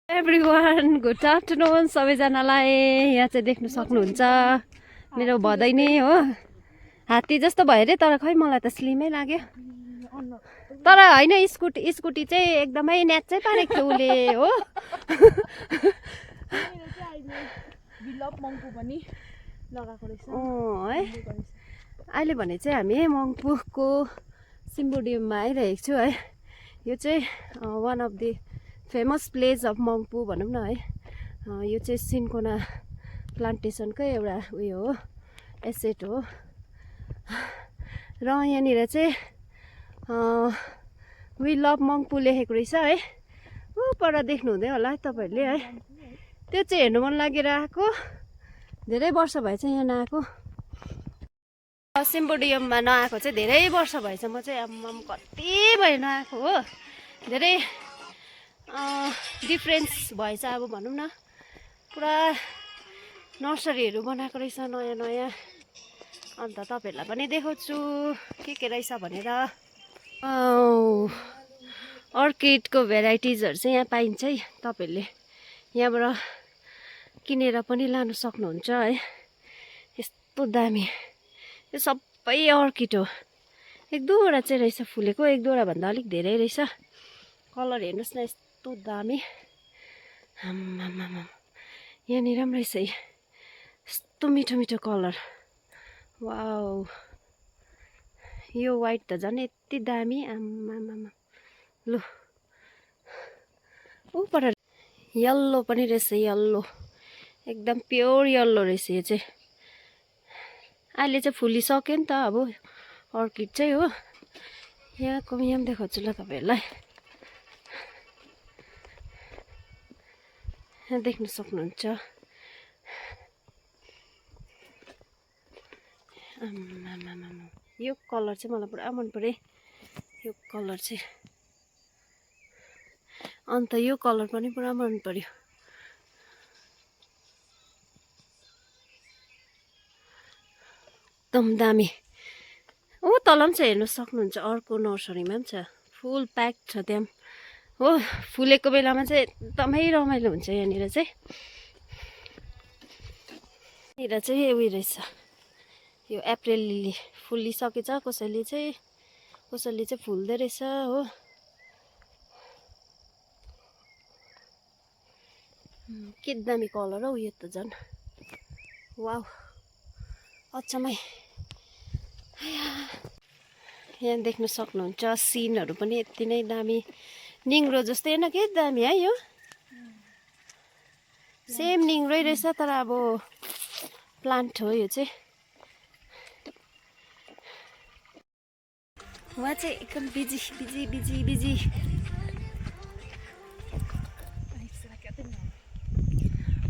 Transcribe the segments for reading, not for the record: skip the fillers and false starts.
Everyone good afternoon सबैजनालाई। यहाँ चाहिँ देख्न सक्नुहुन्छ मेरो भदैनी हो। हात्ती जस्तो भयो रे, तर खै मलाई त स्लिमै लाग्यो। तर होइन, स्कुटी चाहिँ एकदमै न्याचै पारेको थियो उसले हो। है अहिले भने चाहिँ हामी मङ्पुको सिम्बोडियममा आइरहेको छु है। यो चाहिँ one of the famous place of Mungpoo भनौँ न है। यो चाहिँ सिन्कोना प्लान्टेसनकै एउटा उयो हो, एसेट हो। र यहाँनिर चाहिँ वी लभ मङ्पू लेखेको रहेछ है। ऊ पर देख्नुहुँदै होला है तपाईँहरूले है। त्यो चाहिँ हेर्नु मन लागेर आएको, धेरै वर्ष भएछ यहाँ नआएको। सिम्बोडियममा नआएको चाहिँ धेरै वर्ष भएछ। म चाहिँ आम्माम कति भयो नआएको हो। धेरै डिफ्रेन्स भएछ अब भनौँ न। पुरा नर्सरीहरू बनाएको रहेछ नयाँ नयाँ। अन्त तपाईँहरूलाई पनि देखाउँछु के रहेछ भनेर। अर्किडको भेराइटिजहरू चाहिँ यहाँ पाइन्छ है। तपाईँहरूले यहाँबाट किनेर पनि लानु सक्नुहुन्छ है। यस्तो दामी, यो सबै अर्किड हो। एक दुईवटा चाहिँ रहेछ फुलेको, एक दुईवटा भन्दा अलिक धेरै रहेछ। कलर हेर्नुहोस् न, यस्तो दामी। यहाँनिर पनि रहेछ है, यस्तो मिठो मिठो कलर। वाउ, यो वाइट त झन् यति दामी। आम्मामा लु, ऊपर यल्लो पनि रहेछ, यल्लो एकदम प्योर यल्लो रहेछ यो चाहिँ। अहिले चाहिँ फुलिसक्यो नि त अब अर्किड चाहिँ हो। यहाँ पनि देखाउँछु ल तपाईँहरूलाई। यहाँ देख्न सक्नुहुन्छ। यो कलर चाहिँ मलाई पुरा मन पर्यो, यो कलर चाहिँ। अन्त यो कलर पनि पुरा मन पर्यो। एकदम दामी। ऊ तल पनि छ, हेर्नु सक्नुहुन्छ। अर्को नर्सरीमा पनि छ, फुल प्याक छ त्यहाँ हो। फुलेको बेलामा चाहिँ एकदमै रमाइलो हुन्छ यहाँनिर चाहिँ। यहाँनिर चाहिँ उयो रहेछ, यो अप्रिल लिली फुलिसकेछ। कसैले चाहिँ फुल्दै रहेछ हो। के दामी कलर हौ यो त झन्। वाउ, अचम्मै। यहाँ देख्न सक्नुहुन्छ सिनहरू पनि यति नै दामी। निङ्ग्रो जस्तै होइन के दामी है। यो सेम निङ्ग्रै रहेछ, तर अब प्लान्ट हो यो चाहिँ। उहाँ चाहिँ एकदम busy busy busy busy.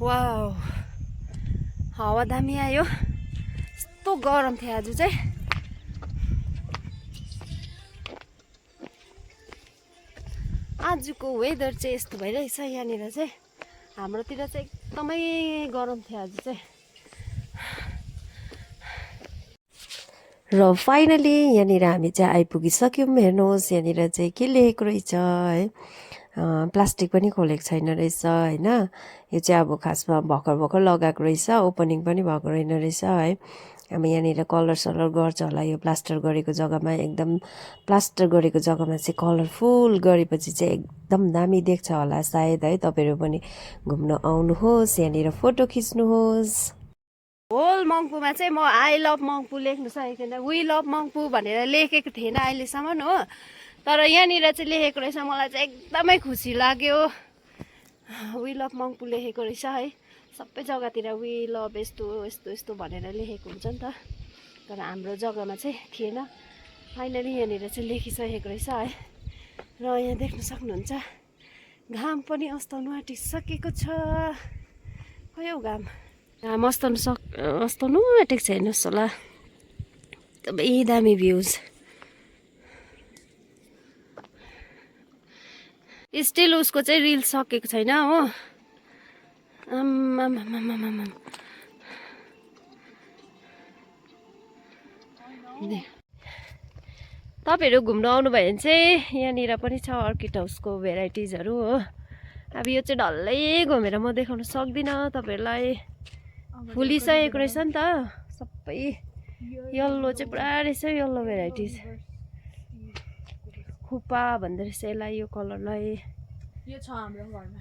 Wow, हावा दामी आयो। यस्तो गरम थियो आज चाहिँ। आजको वेदर चाहिँ यस्तो भइरहेछ यहाँनिर चाहिँ। हाम्रोतिर चाहिँ एकदमै गरम थियो आज चाहिँ। र फाइनली यहाँनिर हामी चाहिँ आइपुगिसक्यौँ। हेर्नुहोस् यहाँनिर चाहिँ के लेखेको रहेछ है। प्लास्टिक पनि खोलेको छैन रहेछ होइन। यो चाहिँ अब खासमा भर्खर लगाएको रहेछ, ओपनिङ पनि भएको रहेन रहेछ है। अब यहाँनिर कलर सलर गर्छ होला। यो प्लास्टर गरेको जग्गामा, एकदम प्लास्टर गरेको जग्गामा चाहिँ कलरफुल गरेपछि चाहिँ एकदम दामी देख्छ होला सायद है। तपाईँहरू पनि घुम्न आउनुहोस्, यहाँनिर फोटो खिच्नुहोस्। होल मङ्पुमा चाहिँ म आई लभ मङ्पू लेख्नु सकेको थिएन, वी लभ मङ्पू भनेर लेखेको थिएन अहिलेसम्म हो। तर यहाँनिर चाहिँ लेखेको रहेछ, मलाई चाहिँ एकदमै खुसी लाग्यो। वी लभ मङ्पू लेखेको रहेछ है। सबै जग्गातिर वी लभ यस्तो यस्तो यस्तो भनेर लेखेको हुन्छ नि त, तर हाम्रो जग्गामा चाहिँ थिएन। फाइनली यहाँनिर चाहिँ लेखिसकेको रहेछ है। र यहाँ देख्न सक्नुहुन्छ घाम पनि अस्ताउनु आँटिसकेको छ। खै घाम अस्ताउनु आँटेको छ, हेर्नुहोस् होला। एकदमै दामी भ्युज। स्टिल उसको चाहिँ रिल सकेको छैन हो। तपाईँहरू घुम्न आउनुभयो भने चाहिँ यहाँनिर पनि छ अर्किड हाउसको भेराइटिजहरू हो। अब यो चाहिँ डल्लै घुमेर म देखाउन सक्दिनँ तपाईँहरूलाई फुलिसकेको रहेछ नि त सबै यल्लो चाहिँ पुरा रहेछ यल्लो भेराइटिज खुपा भन्दो रहेछ यसलाई यो कलरलाई यो छ हाम्रो घरमा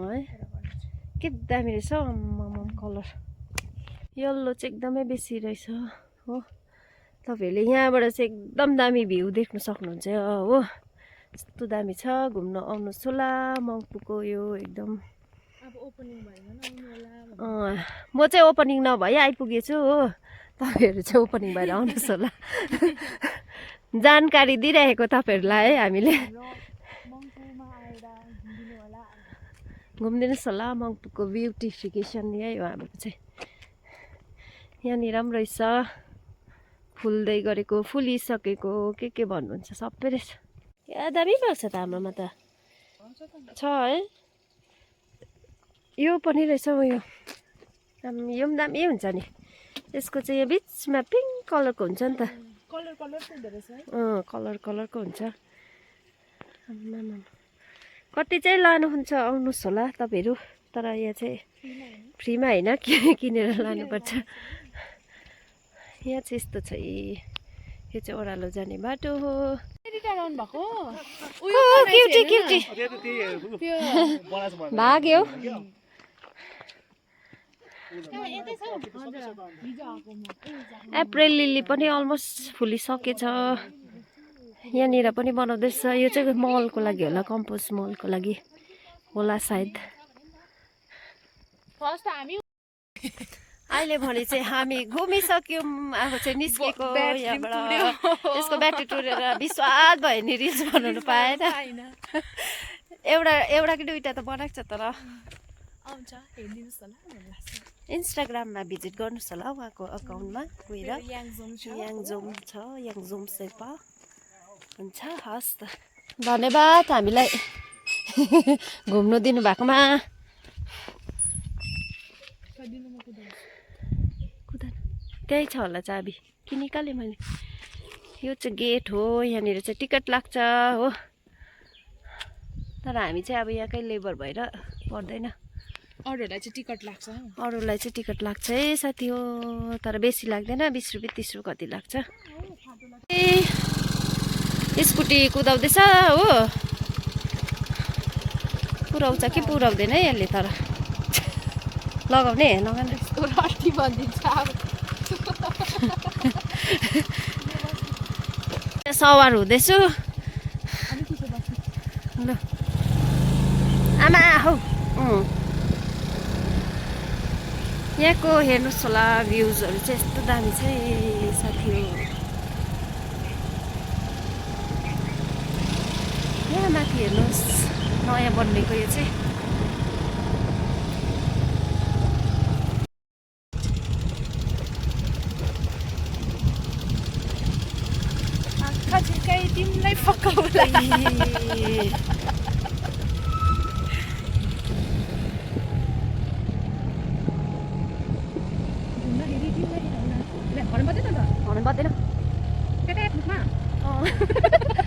है के दामी रहेछ आम्मामा कलर यल्लो चाहिँ एकदमै बेसी रहेछ हो तपाईँहरूले यहाँबाट चाहिँ एकदम दामी भ्यू देख्न सक्नुहुन्छ हो यस्तो दामी छ घुम्न आउनुहोस् होला मङ्पुको यो एकदम अब ओपनिङ भएन आउनु होला म चाहिँ ओपनिङ नभई आइपुगेछु हो तपाईँहरू चाहिँ ओपनिङ भएर आउनुहोस् होला जानकारी दिइरहेको तपाईँहरूलाई है हामीले मङ्पुमा आएर घुम्दिनु होला घुमिदिनुहोस् होला मङ्पुको ब्युटिफिकेसन यही हो हाम्रो चाहिँ यहाँनिर पनि रहेछ फुल्दै गरेको फुलिसकेको के भन्नुहुन्छ सबै रहेछ या दामी भएको छ त हाम्रोमा त छ है यो पनि रहेछ उयो यो पनि दामी हुन्छ नि यसको चाहिँ यो बिचमा पिङ्क कलरको हुन्छ नि त कलर हुँदो रहेछ है कलरको हुन्छ कति चाहिँ लानुहुन्छ आउनुहोस् होला तपाईँहरू तर यहाँ चाहिँ फ्रीमा होइन किनेर लानुपर्छ यहाँ चाहिँ यस्तो छ यो चाहिँ ओह्रालो जाने बाटो हो भाग्यो एप्रिल लिली पनि अलमोस्ट फुलिसकेछ यहाँनिर पनि बनाउँदैछ यो चाहिँ मलको लागि होला कम्पोस्ट मलको लागि होला सायद अहिले भने चाहिँ हामी घुमिसक्यौँ अब चाहिँ निस्केको यहाँबाट यसको ब्याट्री टुरेर विश्वास भयो नि रिल्स बनाउनु पाएन एउटा कि दुईवटा त बनाएको छ तर इन्स्टाग्राममा भिजिट गर्नुहोस् होला उहाँको अकाउन्टमा गएर याङजोम छ याङजोम शेर्पा हुन्छ हस् त धन्यवाद हामीलाई घुम्नु दिनुभएकोमा त्यही छ होला चाबी कि निकालेँ मैले यो चाहिँ गेट हो यहाँनिर चाहिँ टिकट लाग्छ हो तर हामी चाहिँ अब यहाँकै लेबर भएर पर्दैन अरूहरूलाई चाहिँ टिकट लाग्छ अरूलाई चाहिँ टिकट लाग्छ है साथी हो तर बेसी लाग्दैन 20 रुपियाँ 30 रुपियाँ कति लाग्छ ए स्कुटी कुदाउँदैछ हो पुऱ्याउँछ कि पुऱ्याउँदैन है यसले तर लगाउने लगाउने रटी भनिदिन्छ सवार हुँदैछु ल आमा हौ यहाँको हेर्नुहोस् होला भ्युजहरू चाहिँ यस्तो दामी छ साथी हो यहाँ माथि हेर्नुहोस् नयाँ बनिएको यो चाहिँ तिमीलाई पकाउला हर्न बज्दैन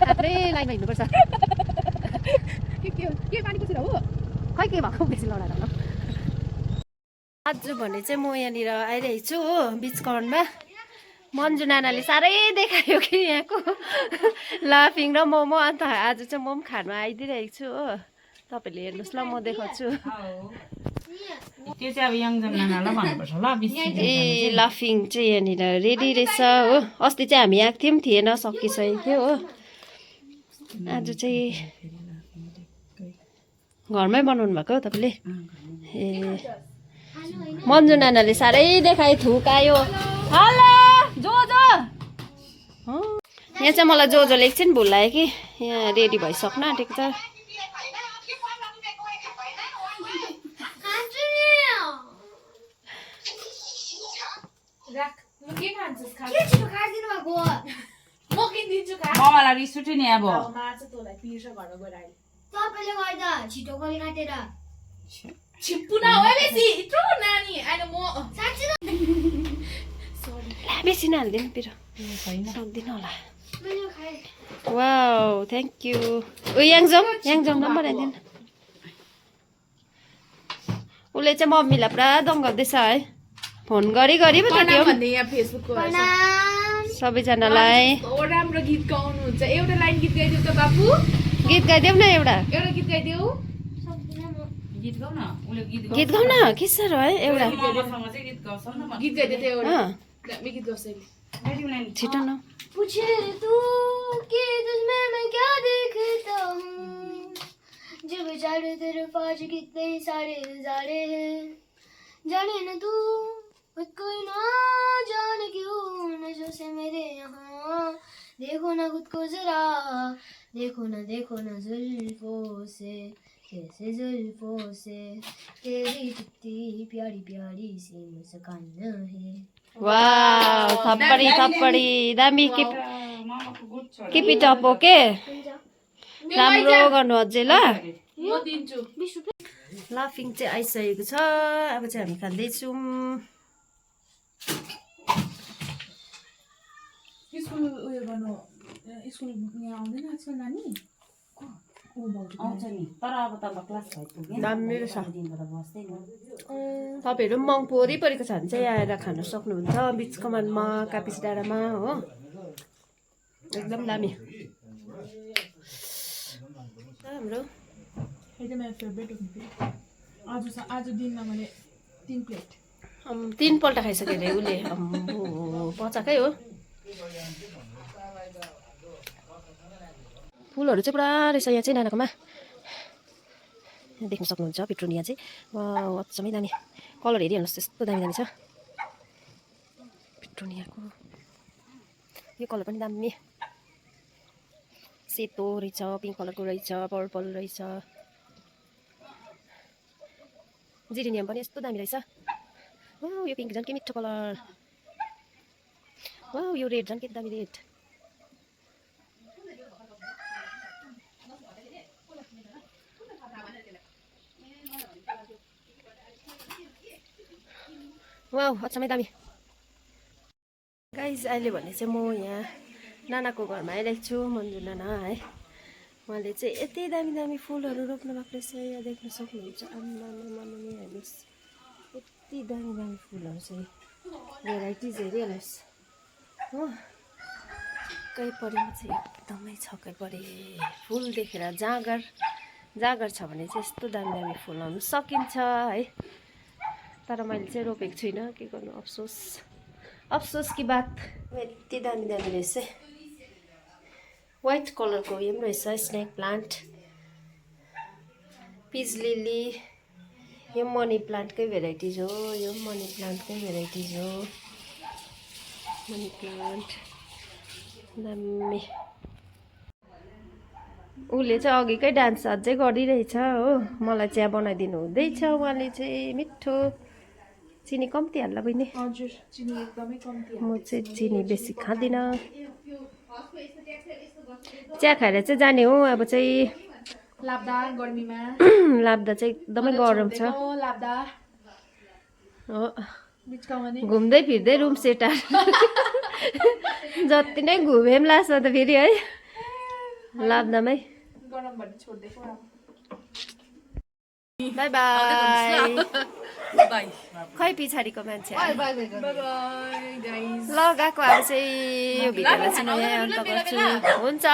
आफ्नै लाइनमा हिँड्नुपर्छ के पानी पुछेर हो खै के भएको बेसी लडाएर ल आज भने चाहिँ म यहाँनिर आइरहेको छु हो बिच कर्नमा मन्जु नानाले साह्रै देखायो कि यहाँको लाफिङ र मोमो अन्त आज चाहिँ म पनि खानु आइदिइरहेको छु हो तपाईँले हेर्नुहोस् ल म देखाउँछु त्यो चाहिँ अब यङजम नानालाई भन्नुपर्छ ल ए लाफिङ चाहिँ यहाँनिर रेडी रहेछ हो अस्ति चाहिँ हामी आएको थियौँ थिएन सकिसकेको थियो हो आज चाहिँ घरमै बनाउनु भएको हो तपाईँले ए मन्जु नानाले साह्रै देखायो थुकायो हेलो जोजो यहाँ चाहिँ मलाई जोजोले एकछिन भुलायो कि यहाँ रेडी भइसक्न आँटेको छ मलाई रिस उठ्यो नि अब बेसी नहालिदिनु पिरो सक्दिनँ होला वाउ थ्याङ्क यू याङजम बनाइदिनु उसले चाहिँ मम्मीलाई पुरा दङ्गाउँदैछ है फोन गरी गरी पो त त्यो भन्ने यहाँ फेसबुकको सबैजनालाई राम्रो गीत गाउनुहुन्छ एउटा लाइन गीत गाइदेऊ त बाबु गीत गाइदेऊ न एउटा एउटा गीत गाइदेऊ गीत गाउन उसले गीत गीत गाउन के साह्रो है एउटा मसँग चाहिँ गीत गाउँछ न म गीत गाइदे त्यो एउटा अँ, दामी गीत गाउँछ अहिले रेडी बनाइन छिटो न पूछे तू कि तुझमें मैं क्या देखता हूँ जब चारों तरफ आज कितने सारे नजारे हैं जाने न तू खुद कोई ना जाने क्यों नजरों से मेरे यहाँ देखो ना खुद को जरा देखो ना जुल्फों से कैसे जुल्फों से तेरी कितनी प्यारी प्यारी सी मुस्कान है वाउ थप्पडी थप्पडी दामी मामाको गुड छ किप इट अप ओके राम्रो गर्नु अझै ल म दिन्छु लाफिङ चाहिँ आइसकेको छ अब चाहिँ हामी खाँदैछौँ स्कुल उयो गर्नु स्कुल यहाँ आउँदैन आजकल नानी आउँछ नि तर अब त क्लास भइपुग्यो दामी रहेछ दिनबाट बस्दैन तपाईँहरू पनि मङ्पू वरिपरिको छ भने चाहिँ आएर खान सक्नुहुन्छ बिच कमानमा कापिस डाँडामा हो एकदम दामी हाम्रो एकदम मेरो फेभरेट हो आज दिनमा मैले 3 प्लेट 3 पल्ट खाइसक्यो अरे उसले पचाकै हो फुलहरू चाहिँ पुरा रहेछ यहाँ चाहिँ नानाकोमा देख्न सक्नुहुन्छ पिट्रोनिया चाहिँ वाउ अचम्मै दामी कलर हेरिहाल्नुहोस् त्यस्तो दामी दामी छ पिट्रोनियाको यो कलर पनि दामी सेतो रहेछ पिङ्क कलरको रहेछ पर्पल रहेछ जिरेनियम पनि यस्तो दामी रहेछ वाउ यो पिङ्क झन् के मिठो कलर वाउ यो रेड झन् के दामी रेड वाउ अचम्मै दामी गाइज अहिले भने चाहिँ म यहाँ नानाको घरमा आइरहेको छु मन्जु नाना है उहाँले चाहिँ यति दामी दामी फुलहरू रोप्नु भएको रहेछ यहाँ देख्न सक्नुहुन्छ आम्मामा हेर्नुहोस् यति दामी दामी फुलहरू चाहिँ भेराइटिज हेरिहाल्नुहोस् हो छक्कै परेँ म चाहिँ एकदमै छक्कै परेँ फुल देखेर जाँगर छ भने चाहिँ यस्तो दामी दामी फुल लाउनु सकिन्छ है तर मैले चाहिँ रोपेको छुइनँ के गर्नु अफसोस की बात यति दामी दामी रहेछ व्हाइट कलरको उयो पनि रहेछ स्नेक प्लान्ट पिस लिली यो मनी प्लान्टकै भेराइटिज हो यो मनी प्लान्टकै भेराइटिज हो मनी प्लान्ट दामी उसले चाहिँ अघिकै डान्स अझै गरिरहेछ हो मलाई चिया बनाइदिनु हुँदैछ उहाँले चाहिँ मिठो चिनी कम्ती हाल्ला बहिनी हजुर चिनी एकदमै कम्ती म चाहिँ चिनी बेसी खाँदिनँ चिया खाएर चाहिँ जाने हो अब चाहिँ लाब्दा गर्मीमा लाब्दा चाहिँ एकदमै गरम छ लाब्दा हो बिचकाउने घुम्दै फिर्दै रुम सेटार जति नै घुमेँ लास्टमा त फेरि है लाब्दामै गरम भन्ने छोड्दैछ बाई बाई खै पछाडिको मान्छे बाई बाई गाइस ल गएको अब चाहिँ यो भिडियोलाई चाहिँ म यहाँ अन्त गर्छु हुन्छ